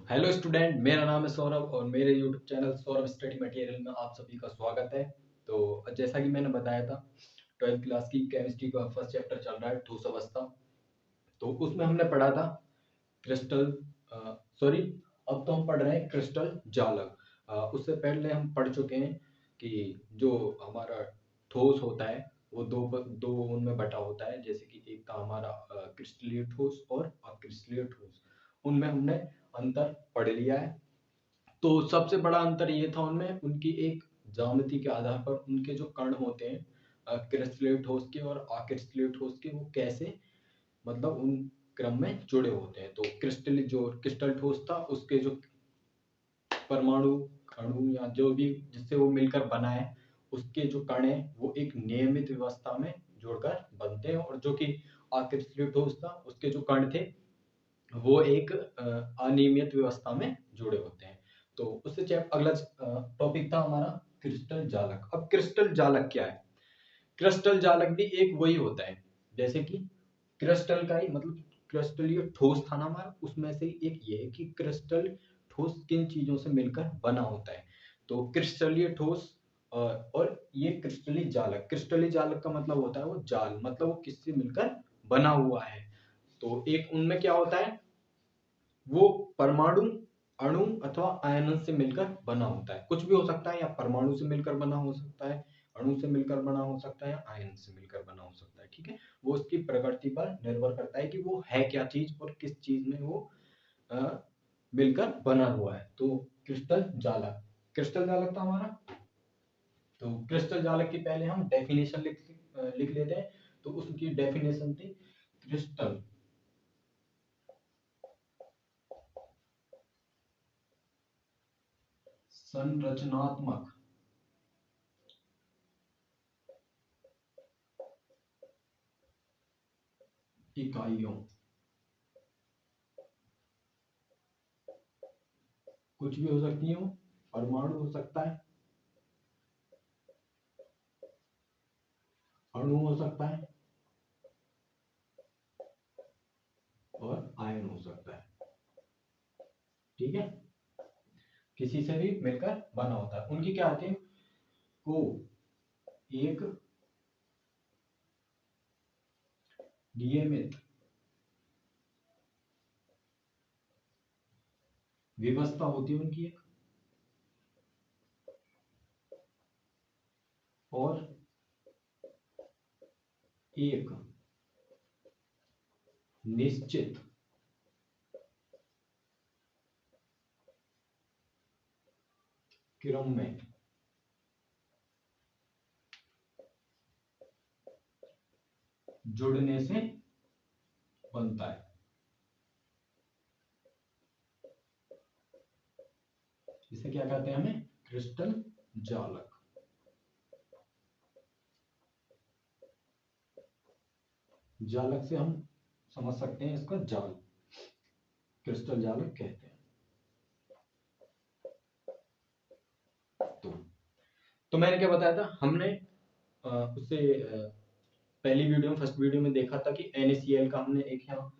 Hello student, मेरा नाम है सौरभ और मेरे YouTube channel Saurabh study material में आप सभी का स्वागत है। तो जैसा कि मैंने बताया था, 12th क्लास की केमिस्ट्री का फर्स्ट चैप्टर चल रहा है ठोस अवस्था। तो उसमें हमने पढ़ा था क्रिस्टल सॉरी अब तो हम पढ़ रहे हैं क्रिस्टल जालक। उससे पहले हम पढ़ चुके हैं कि जो हमारा ठोस होता है वो दो उनमें बटा होता है। जैसे कि एक था हमारा क्रिस्टलीय ठोस और अक्रिस्टलीय ठोस। उनमें हमने अंतर पढ़ लिया है। तो सबसे बड़ा अंतर ये था उनमें, उनकी एक ज्यामिति के आधार पर उनके जो कण होते हैं क्रिस्टलीय ठोस के और अक्रिस्टलीय ठोस के, वो कैसे मतलब उन क्रम में जुड़े होते हैं। तो क्रिस्टल ठोस था, उसके जो परमाणु अणु या जो भी जिससे वो मिलकर बना है, उसके जो कण है वो एक नियमित व्यवस्था में जुड़कर बनते हैं। और जो कि अक्रिस्टलीय ठोस था, उसके जो कण थे वो एक अनियमित व्यवस्था में जुड़े होते हैं। तो उससे अगला टॉपिक था हमारा क्रिस्टल जालक। अब क्रिस्टल जालक क्या है? क्रिस्टल जालक भी एक वही होता है जैसे कि क्रिस्टल का ही मतलब क्रिस्टलीय ठोस था ना हमारा, उसमें से एक ये है कि क्रिस्टल ठोस किन चीजों से मिलकर बना होता है। तो क्रिस्टलीय ठोस और ये क्रिस्टलीय जालक का मतलब होता है वो जाल, मतलब वो किससे मिलकर बना हुआ है। तो एक उनमें क्या होता है, वो परमाणु अणु अथवा आयनन से मिलकर बना होता है। कुछ भी हो सकता है, या परमाणु से मिलकर बना हो सकता है, अणु से मिलकर बना हो सकता है, या आयन से मिलकर बना हो सकता है। ठीक है, वो उसकी प्रकृति पर निर्भर करता है कि वो है क्या चीज और किस चीज में वो अ, मिलकर बना हुआ है। तो क्रिस्टल जालक था हमारा। तो क्रिस्टल जालक की पहले हम डेफिनेशन लिख लेते हैं। तो उसकी डेफिनेशन थी क्रिस्टल संरचनात्मक इकाइयों। कुछ भी हो सकती है, वो परमाणु हो सकता है, अणु हो सकता है और आयन हो सकता है। ठीक है, किसी से भी मिलकर बना होता है। उनकी क्या आती है, को एक नियमित व्यवस्था होती है उनकी एक, और एक निश्चित क्रम में जुड़ने से बनता है। इसे क्या कहते हैं, हमें क्रिस्टल जालक। जालक से हम समझ सकते हैं इसका जाल, क्रिस्टल जालक कहते हैं। तो तो मैंने क्या बताया था, हमने उससे पहली वीडियो में फर्स्ट वीडियो में देखा था कि NaCl का हमने एक यहाँ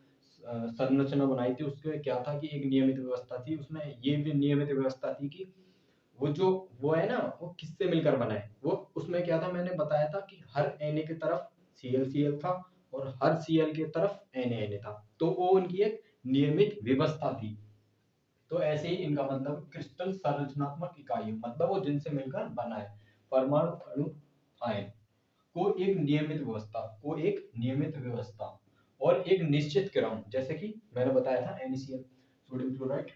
संरचना बनाई थी। उसके क्या था कि एक नियमित व्यवस्था थी, उसमें ये भी नियमित व्यवस्था थी कि वो है ना, वो किससे मिलकर बना है। वो उसमें क्या था, मैंने बताया था कि हर Na की तरफ ClCl था और हर Cl की तरफ Na था। तो वो उनकी एक नियमित व्यवस्था थी। तो ऐसे ही इनका मतलब क्रिस्टल संरचनात्मक इकाई, मतलब वो जिनसे मिलकर बना है, परमाणु अणु आयन को एक नियमित व्यवस्था और एक निश्चित क्रम, जैसे कि मैंने बताया था NaCl सोडियम क्लोराइड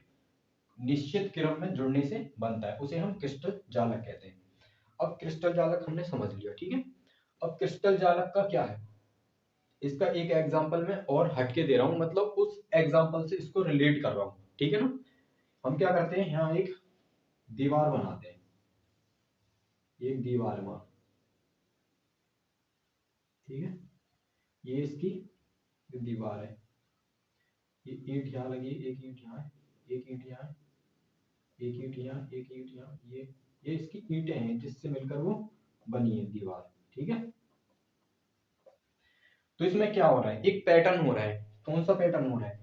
निश्चित क्रम में जुड़ने से बनता है, उसे हम क्रिस्टल जालक कहते हैं। अब क्रिस्टल जालक हमने समझ लिया, ठीक है। अब क्रिस्टल जालक का क्या है, इसका एक एग्जांपल मैं और हटके दे रहा हूं, मतलब उस एग्जांपल से इसको रिलेट कर रहा हूं। ठीक है ना, हम क्या करते हैं, यहाँ एक दीवार बनाते हैं, एक दीवार में, ठीक है, ये इसकी दीवार है। ये ईंट यहाँ लगी, एक ईंट यहाँ है, एक ईंट यहाँ है, एक ईंट यहाँ, एक ईंट यहाँ, ये इसकी ईंटें हैं जिससे मिलकर वो बनी है दीवार। ठीक है, तो इसमें क्या हो रहा है, एक पैटर्न हो रहा है। कौन सा पैटर्न हो रहा है,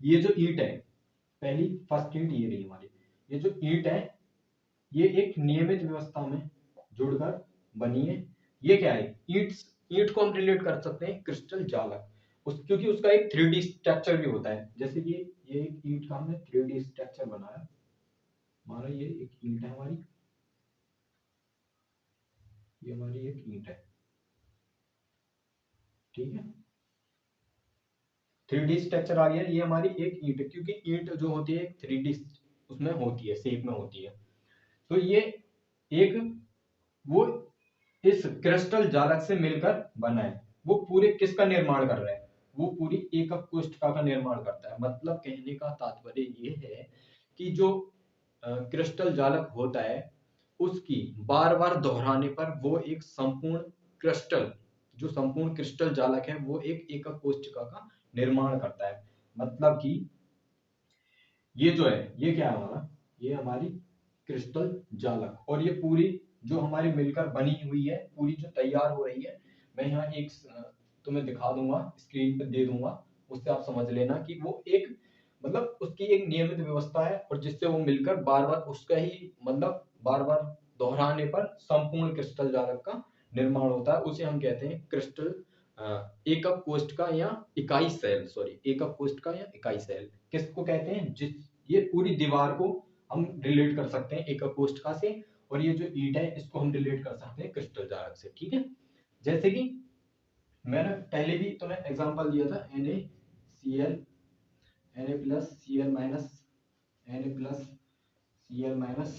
ये जो ईंट है पहली फर्स्ट ईंट ये रही हमारी। ये जो ईंट है ये एक नियमित व्यवस्था में जुड़कर बनी है। ये क्या है? ईंट। ईंट को हम रिलेट कर सकते हैं क्रिस्टल जालक क्योंकि उसका एक 3D स्ट्रक्चर भी होता है। जैसे कि ये एक ईंट का हमने 3D स्ट्रक्चर बनाया। हमारा ये एक ईंट है हमारी, ये हमारी एक ईंट है, ठीक है। 3D स्ट्रक्चर आ गया। ये हमारी एक ईंट है क्योंकि ईंट जो होती है 3D उसमें होती है, शेप में होती है। तो ये एक वो इस क्रिस्टल जालक से मिलकर बना है। वो पूरे किसका निर्माण कर रहा है? वो पूरी एकक कोष्ठका का निर्माण करता है। मतलब कहने का तात्पर्य ये है कि जो क्रिस्टल जालक होता है उसकी बार बार दोहराने पर वो एक संपूर्ण क्रिस्टल, जो संपूर्ण क्रिस्टल जालक है वो एक एकक कोष्ठका का निर्माण करता है। मतलब कि ये जो है ये क्या है हमारा, ये हमारी क्रिस्टल जालक। और ये पूरी जो हमारी मिलकर बनी हुई है, पूरी जो तैयार हो रही है, मैं यहाँ एक तुम्हें दिखा दूंगा, स्क्रीन पे दे दूंगा, उससे आप समझ लेना कि वो एक मतलब उसकी एक नियमित व्यवस्था है और जिससे वो मिलकर बार बार उसका ही मतलब बार बार दोहराने पर संपूर्ण क्रिस्टल जालक का निर्माण होता है। उसे हम कहते हैं क्रिस्टल एकक कोष्ठका या इकाई सेल, सॉरी एकक कोष्ठका या इकाई सेल किसको कहते हैं? जिस ये पूरी दीवार को हम रिलेट कर सकते हैं एकक कोष्ठका से, और ये जो ईंट है इसको हम रिलेट कर सकते हैं क्रिस्टल जालक से, ठीक है। जैसे कि मैंने पहले भी तुम्हें एग्जांपल दिया था NaCl, Na plus Cl minus, Na plus Cl minus,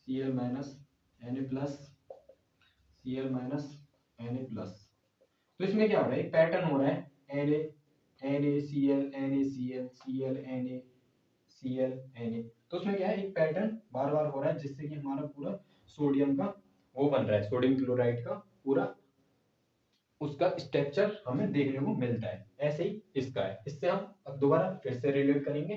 Cl minus, Na plus Cl minus, Na plus. तो इसमें क्या हो रहा है? एक पैटर्न हो रहा है NaCl NaCl Cl NaCl Na। तो उसमें क्या है? एक पैटर्न बार बार हो रहा है जिससे कि हमारा पूरा सोडियम का वो बन रहा है, सोडियम क्लोराइड का पूरा उसका स्ट्रक्चर हमें देखने को मिलता है। ऐसे ही इसका है। इससे हम अब दोबारा फिर से रिलेट करेंगे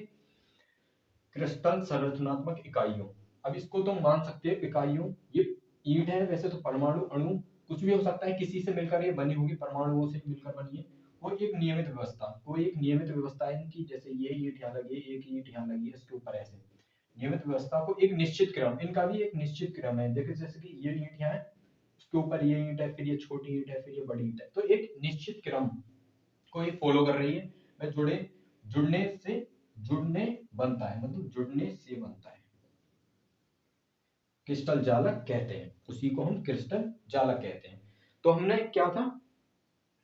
क्रिस्टल संरचनात्मक इकाइयों। अब इसको तुम मान सकते हो इकाइयों, ये ईंट है, वैसे तो परमाणु अणु कुछ भी हो सकता है, किसी से मिलकर ये बनी होगी, परमाणुओं से मिलकर बनी है। वो एक नियमित व्यवस्था, कोई एक नियमित व्यवस्था है इनकी, जैसे ये ईंट यहाँ लगी है, एक ईंट यहाँ लगी है, इसके ऊपर ऐसे नियमित व्यवस्था को एक निश्चित क्रम, इनका भी एक निश्चित क्रम है। देखो जैसे कि ये ईंट यहाँ है, उसके ऊपर ये ईंट है, फिर ये छोटी ईंट है, फिर ये बड़ी ईंट है, तो एक निश्चित क्रम को ये फॉलो कर रही है। मैं जुड़ने से जुड़ने बनता है, मतलब जुड़ने से बनता है, क्रिस्टल जालक कहते हैं, उसी को हम क्रिस्टल जालक कहते हैं। तो हमने क्या था,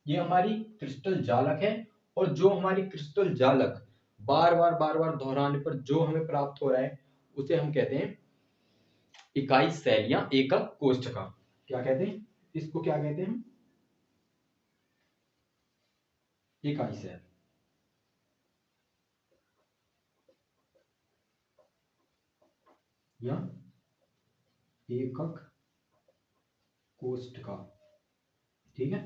ये हमारी क्रिस्टल जालक है, और जो हमारी क्रिस्टल जालक बार बार दोहराने पर जो हमें प्राप्त हो रहा है उसे हम कहते हैं इकाई सेल या एकक कोष्ठका। क्या कहते हैं इसको? क्या कहते हैं हम? इकाई सेल या एकक कोष्ठका, ठीक है।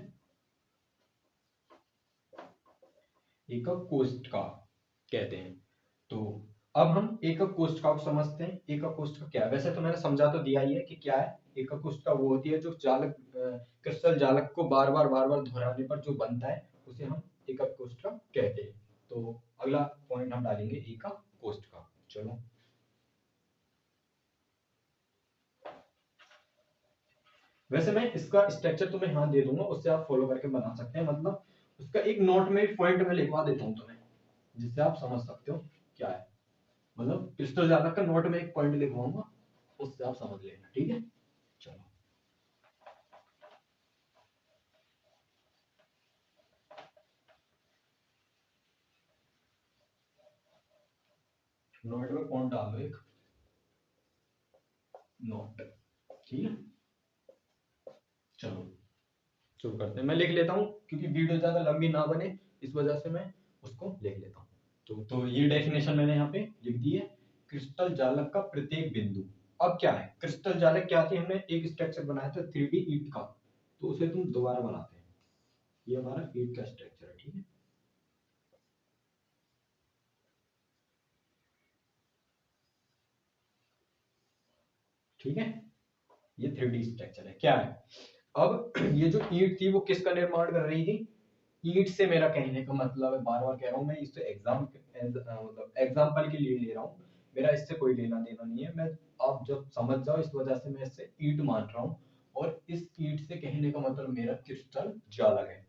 एकक कोष्ठका कहते हैं। तो अब हम एकक कोष्ठका को समझते हैं। एकक कोष्ठका क्या है? वैसे तो मैंने समझा तो दिया ही है कि क्या है। एकक कोष्ठका वो होती है जो जालक क्रिस्टल जालक को बार बार दोहराने पर जो बनता है उसे हम एकक कोष्ठका कहते हैं। तो अगला पॉइंट हम डालेंगे एकक कोष्ठका। चलो, वैसे मैं इसका स्ट्रक्चर तुम्हें यहाँ दे दूंगा, उससे आप फॉलो करके बना सकते हैं। मतलब उसका एक नोट में पॉइंट में लिखवा देता हूँ तुम्हें, जिससे आप समझ सकते हो क्या है। मतलब क्रिस्टल जालक का नोट में एक पॉइंट लिखवाऊंगा, उससे आप समझ लेना, ठीक है। चलो, नोट में पॉइंट डाल दो एक, नोट, ठीक है। चलो शुरू करते हैं। मैं लिख लेता हूँ क्योंकि वीडियो ज्यादा लंबी ना बने, इस वजह से मैं उसको लिख लेता हूँ। तो ये डेफिनेशन मैंने यहाँ पे लिख दी है। क्रिस्टल जालक का प्रत्येक बिंदु। अब क्या है क्रिस्टल जालक? क्या थी? हमने एक स्ट्रक्चर बनाया था 3D ईंट का, तो उसे तुम दोबारा बनाते हैं। ये हमारा ईंट का स्ट्रक्चर है, ठीक है। ठीक है, ये 3D स्ट्रक्चर है। क्या है अब ये जो ईंट थी वो किसका निर्माण कर रही थी? ईंट से मेरा कहने का मतलब है, बार बार कह रहा हूँ मैं, इससे मतलब एग्जाम्पल के लिए ले रहा हूँ, मेरा इससे कोई लेना देना नहीं है। मैं, आप जब समझ जाओ, इस वजह से मैं इससे ईंट मान रहा हूँ। और इस ईंट से कहने का मतलब मेरा क्रिस्टल जालक है।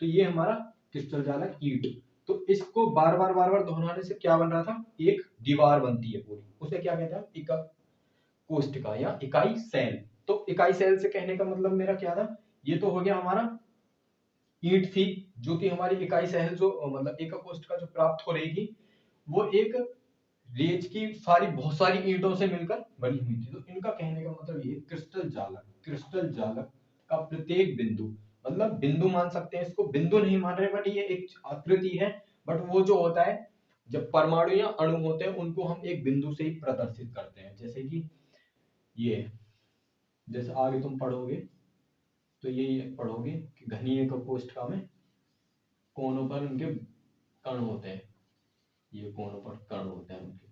तो ये हमारा क्रिस्टल जालक ईंट। तो इसको बार बार दोहराने से क्या बन रहा था, एक दीवार बनती है पूरी, उसे क्या कहते हैं, इकाई कोष्ठिका या इकाई सेल। तो इकाई सेल से कहने का मतलब मेरा क्या था, ये तो हो गया हमारा ईंट थी, जो कि हमारी इकाई सेल जो मतलब एक कोष्ठिका जो प्राप्त हो रही थी, वो एक रेत की सारी बहुत सारी ईंटों से मिलकर बनी हुई थी। तो इनका कहने का मतलब ये क्रिस्टल जालक का प्रत्येक बिंदु, मतलब बिंदु मान सकते हैं इसको, बिंदु नहीं मान रहे बट ये एक आकृति है। बट वो जो होता है, जब परमाणु या अणु होते हैं उनको हम एक बिंदु से ही प्रदर्शित करते हैं। जैसे कि ये, जैसे आगे तुम पढ़ोगे तो ये पढ़ोगे कि घनीय कोष्ठिका में कोनों पर उनके कण होते हैं, ये कोनों पर कण होते हैं उनके।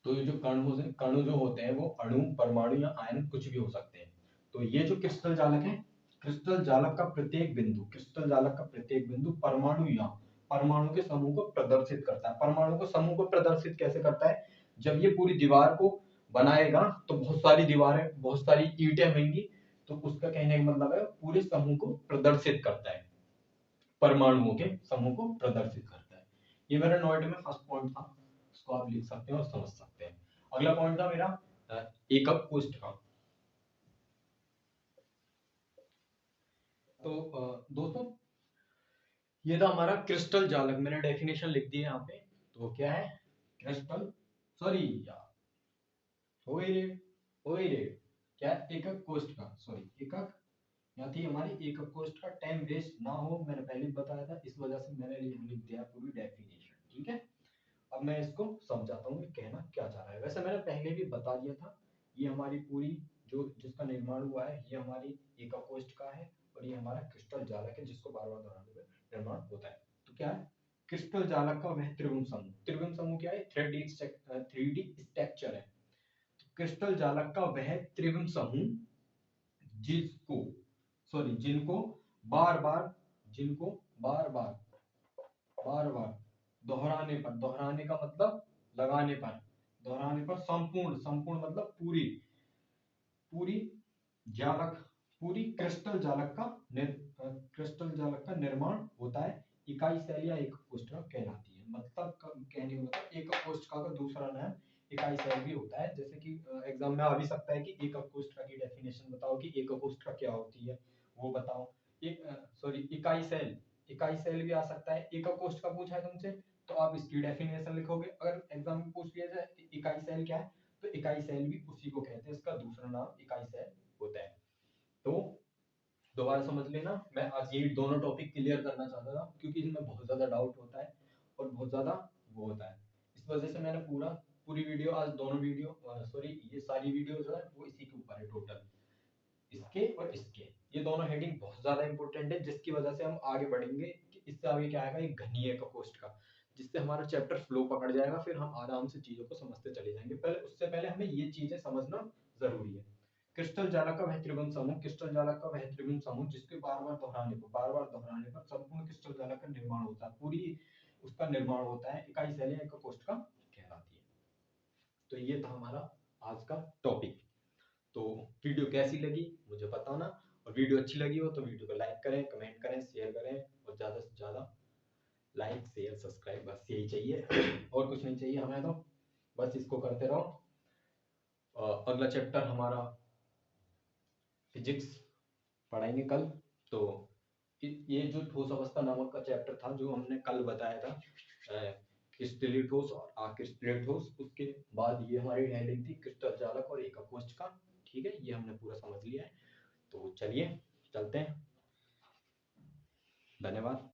तो ये जो कण जो होते हैं वो अणु, परमाणु या आयन कुछ भी हो सकते हैं। तो ये जो क्रिस्टल जालक है, क्रिस्टल जालक का प्रत्येक बिंदु, क्रिस्टल जालक का प्रत्येक बिंदु परमाणु या परमाणु के समूह को प्रदर्शित करता है। परमाणु को समूह को प्रदर्शित कैसे करता है, जब ये पूरी दीवार को बनाएगा तो बहुत सारी दीवारें, बहुत सारी ईंटें होंगी, तो उसका कहने का मतलब है पूरे समूह को प्रदर्शित करता है, परमाणुओं के समूह को प्रदर्शित करता है। ये मेरा नोट में फर्स्ट पॉइंट था, उसको आप लिख सकते हैं और समझ सकते हैं। अगला पॉइंट था मेरा एकक कोष्ठक। तो दोस्तों, ये था हमारा क्रिस्टल जालक, मैंने डेफिनेशन लिख दी है यहाँ पे। तो क्या है क्रिस्टल, सॉरी यार, हो गई रे, हो गई रे, क्या एकक कोष्ठक, सॉरी एकक, यहाँ थी हमारी एकक कोष्ठक। टाइम वेस्ट ना हो, मैंने पहले ही बताया था, इस वजह से मैंने लिख दिया पूरी डेफिनेशन, ठीक है। अब मैं इसको समझाता हूँ कि कहना क्या चाह रहा है। वैसे मैंने पहले भी बता दिया था, ये हमारी पूरी जो जिसका निर्माण हुआ है, ये हमारी एकक कोष्ठिका है, और ये हमारा क्रिस्टल जालक है जिसको बार बार दोहराने पे निर्माण होता है। तो क्या है क्रिस्टल जालक का वह त्रिविम समूह, त्रिविम समूह क्या है, थ्री डी स्ट्रक्चर है। तो क्रिस्टल जालक का वह त्रिविम समूह जिसको, सॉरी जिनको बार बार, जिनको बार बार, बार बार दोहराने पर, दोहराने का मतलब लगाने पर, दोहराने पर संपूर्ण, संपूर्ण मतलब पूरी, पूरी जालक, पूरी क्रिस्टल जालक का क्रिस्टल जालक का निर्माण होता है। इकाई सेल या एक कोशिका कहलाती है। मतलब कहने का मतलब एक कोशिका का दूसरा नाम इकाई सेल भी होता है। जैसे कि एग्जाम में आ भी सकता है कि एक कोशिका की डेफिनेशन बताओ, कि एक कोशिका क्या होती है वो बताओ। एक सॉरी इकाई सेल, इकाई सेल भी आ सकता है। एक कोशिका पूछा है तुमसे तो आप इसकी डेफिनेशन लिखोगे। अगर एग्जाम में पूछ लिया जाए इकाई सेल क्या है, तो इकाई सेल भी उसी को कहते हैं, इसका दूसरा नाम इकाई सेल होता है। तो दोबारा समझ लेना, मैं आज ये दोनों टॉपिक क्लियर करना चाहता था क्योंकि इनमें बहुत ज्यादा डाउट होता है और बहुत ज्यादा वो होता है। इस वजह से मैंने पूरी वीडियो, आज दोनों वीडियो, सॉरी ये सारी वीडियो जो है वो इसी के ऊपर है टोटल, इसके और इसके। ये दोनों हेडिंग बहुत ज्यादा इंपॉर्टेंट है, जिसकी वजह से हम आगे बढ़ेंगे कि इससे आगे क्या आएगा, एक घनीय का पोस्ट का, जिससे हमारा चैप्टर फ्लो पकड़ जाएगा, फिर हम आराम से चीजों को समझते चले जाएंगे। पहले उससे पहले हमें ये चीजें समझना जरूरी है। क्रिस्टल जालक का वह त्रिभुज समूह, क्रिस्टल जालक का वह त्रिभुज समूह जिसके बार बार दोहराने पर संपूर्ण क्रिस्टल जालक का निर्माण होता है, पूरी उसका निर्माण होता है, इकाई सेल या एक कोशिका कहलाती है। तो ये था हमारा आज का टॉपिक। तो वीडियो कैसी लगी मुझे बताना, और वीडियो अच्छी लगी हो तो वीडियो को लाइक करें, कमेंट करें, शेयर करें, और ज़्यादा से ज़्यादा लाइक शेयर सब्सक्राइब, बस यही चाहिए और कुछ नहीं चाहिए हमें। तो बस इसको करते रहो। अगला चैप्टर हमारा फिजिक्स पढ़ाएंगे कल। तो ये जो ठोस अवस्था नामक का चैप्टर था जो हमने कल बताया था, क्रिस्टलीय ठोस और अक्रिस्टलीय ठोस, उसके बाद ये हमारी हेडिंग थी क्रिस्टल जालक और एकक कोशिका। ठीक है, ये हमने पूरा समझ लिया है। तो चलिए चलते हैं, धन्यवाद।